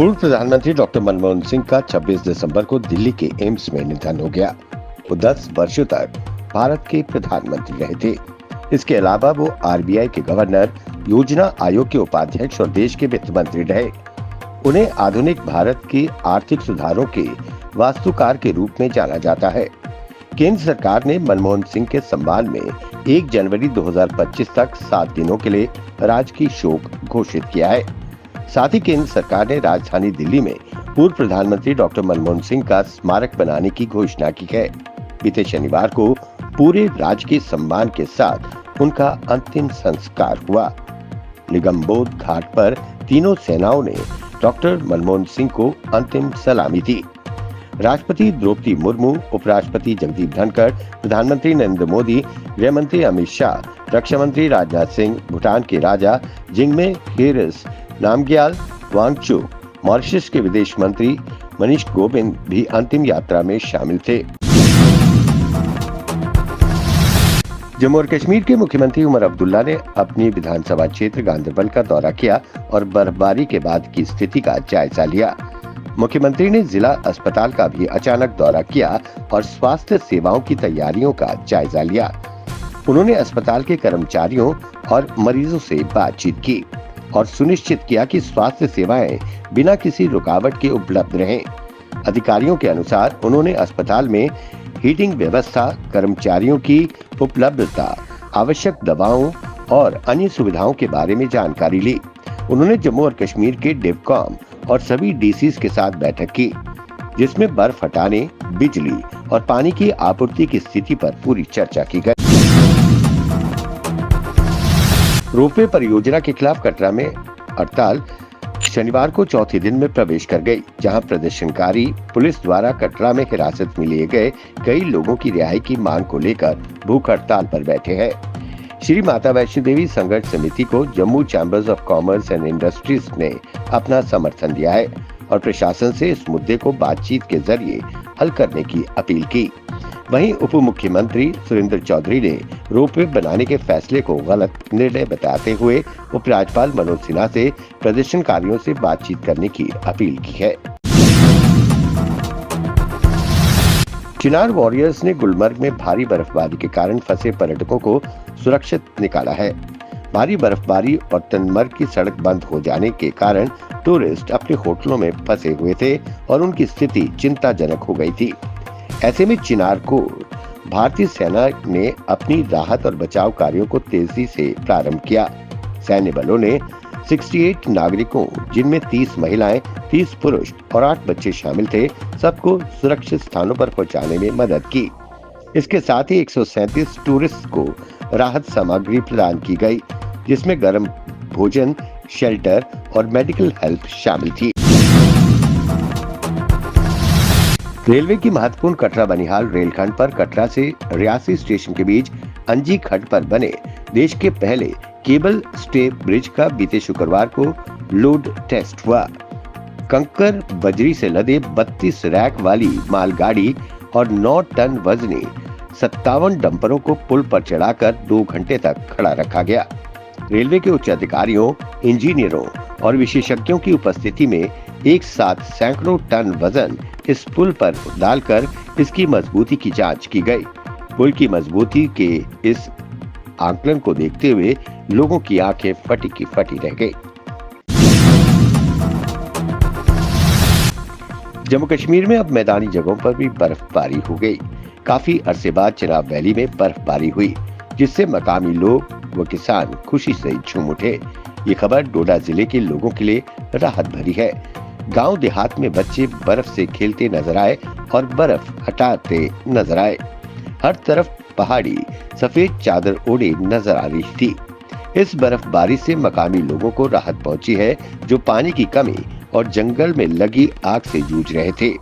पूर्व प्रधानमंत्री डॉक्टर मनमोहन सिंह का 26 दिसंबर को दिल्ली के एम्स में निधन हो गया। वो 10 वर्षों तक भारत के प्रधानमंत्री रहे थे। इसके अलावा वो आरबीआई के गवर्नर, योजना आयोग के उपाध्यक्ष और देश के वित्त मंत्री रहे। उन्हें आधुनिक भारत के आर्थिक सुधारों के वास्तुकार के रूप में जाना जाता है। केंद्र सरकार ने मनमोहन सिंह के सम्मान में 1 जनवरी 2025 तक 7 दिनों के लिए राजकीय शोक घोषित किया है। साथ ही केंद्र सरकार ने राजधानी दिल्ली में पूर्व प्रधानमंत्री डॉक्टर मनमोहन सिंह का स्मारक बनाने की घोषणा की है। बीते शनिवार को पूरे राजकीय सम्मान के साथ उनका अंतिम संस्कार हुआ। निगमबोध घाट पर तीनों सेनाओं ने डॉक्टर मनमोहन सिंह को अंतिम सलामी दी। राष्ट्रपति द्रौपदी मुर्मू, उपराष्ट्रपति जगदीप धनखड़, प्रधानमंत्री नरेंद्र मोदी, गृह मंत्री अमित शाह, रक्षा मंत्री राजनाथ सिंह, भूटान के राजा जिग्मे खेसर नामग्याल वांगचुक, मॉरिशस के विदेश मंत्री मनीष गोबिंद भी अंतिम यात्रा में शामिल थे। जम्मू और कश्मीर के मुख्यमंत्री उमर अब्दुल्ला ने अपनी विधानसभा क्षेत्र गांधरबल का दौरा किया और बर्फबारी के बाद की स्थिति का जायजा लिया। मुख्यमंत्री ने जिला अस्पताल का भी अचानक दौरा किया और स्वास्थ्य सेवाओं की तैयारियों का जायजा लिया। उन्होंने अस्पताल के कर्मचारियों और मरीजों से बातचीत की और सुनिश्चित किया कि स्वास्थ्य सेवाएं बिना किसी रुकावट के उपलब्ध रहें। अधिकारियों के अनुसार उन्होंने अस्पताल में हीटिंग व्यवस्था, कर्मचारियों की उपलब्धता, आवश्यक दवाओं और अन्य सुविधाओं के बारे में जानकारी ली। उन्होंने जम्मू और कश्मीर के डिवकॉम और सभी डीसीज के साथ बैठक की, जिसमें बर्फ हटाने, बिजली और पानी की आपूर्ति की स्थिति पर पूरी चर्चा की गई। रोपवे परियोजना के खिलाफ कटरा में हड़ताल शनिवार को चौथे दिन में प्रवेश कर गई, जहां प्रदर्शनकारी पुलिस द्वारा कटरा में हिरासत में लिए गए कई लोगों की रिहाई की मांग को लेकर भूख हड़ताल पर बैठे हैं। श्री माता वैष्णो देवी संघर्ष समिति को Jammu chambers of commerce and industries ने अपना समर्थन दिया है और प्रशासन से इस मुद्दे को बातचीत के जरिए हल करने की अपील की। वहीं उप मुख्यमंत्री सुरेंद्र चौधरी ने रोपवे बनाने के फैसले को गलत निर्णय बताते हुए उपराज्यपाल मनोज सिन्हा से प्रदर्शनकारियों से बातचीत करने की अपील की है। चिनार वॉरियर्स ने गुलमर्ग में भारी बर्फबारी के कारण फंसे पर्यटकों को सुरक्षित निकाला है। भारी बर्फबारी और तनमर्ग की सड़क बंद हो जाने के कारण टूरिस्ट अपने होटलों में फंसे हुए थे और उनकी स्थिति चिंताजनक हो गई थी। ऐसे में चिनार को भारतीय सेना ने अपनी राहत और बचाव कार्यों को तेजी से प्रारंभ किया। सैन्य बलों ने 68 नागरिकों, जिनमें 30 महिलाएं, 30 पुरुष और 8 बच्चे शामिल थे, सबको सुरक्षित स्थानों पर पहुंचाने में मदद की। इसके साथ ही 137 टूरिस्ट को राहत सामग्री प्रदान की गई, जिसमें गर्म भोजन, शेल्टर और मेडिकल हेल्प शामिल थी। रेलवे की महत्वपूर्ण कटरा बनिहाल रेलखंड पर कटरा से रियासी स्टेशन के बीच अंजी खड्ड पर बने देश के पहले केबल स्टे ब्रिज का बीते शुक्रवार को लोड टेस्ट हुआ। कंकर बजरी से लदे 32 रैक वाली मालगाड़ी और 9 टन वजनी 57 डंपरों को पुल पर चढ़ाकर 2 घंटे तक खड़ा रखा गया। रेलवे के उच्च अधिकारियों, इंजीनियरों और विशेषज्ञों की उपस्थिति में एक साथ सैकड़ों टन वजन इस पुल पर डालकर इसकी मजबूती की जांच की गई। पुल की मजबूती के इस आकलन को देखते हुए लोगों की आंखें फटी की फटी रह गई। जम्मू कश्मीर में अब मैदानी जगहों पर भी बर्फबारी हो गई। काफी अरसे बाद चिनाब वैली में बर्फबारी हुई, जिससे मकामी लोग व किसान खुशी से झूम उठे। ये खबर डोडा जिले के लोगों के लिए राहत भरी है। गांव देहात में बच्चे बर्फ से खेलते नजर आए और बर्फ हटाते नजर आए। हर तरफ पहाड़ी सफेद चादर ओढ़े नजर आ रही थी। इस बर्फबारी से मकामी लोगों को राहत पहुंची है, जो पानी की कमी और जंगल में लगी आग से जूझ रहे थे।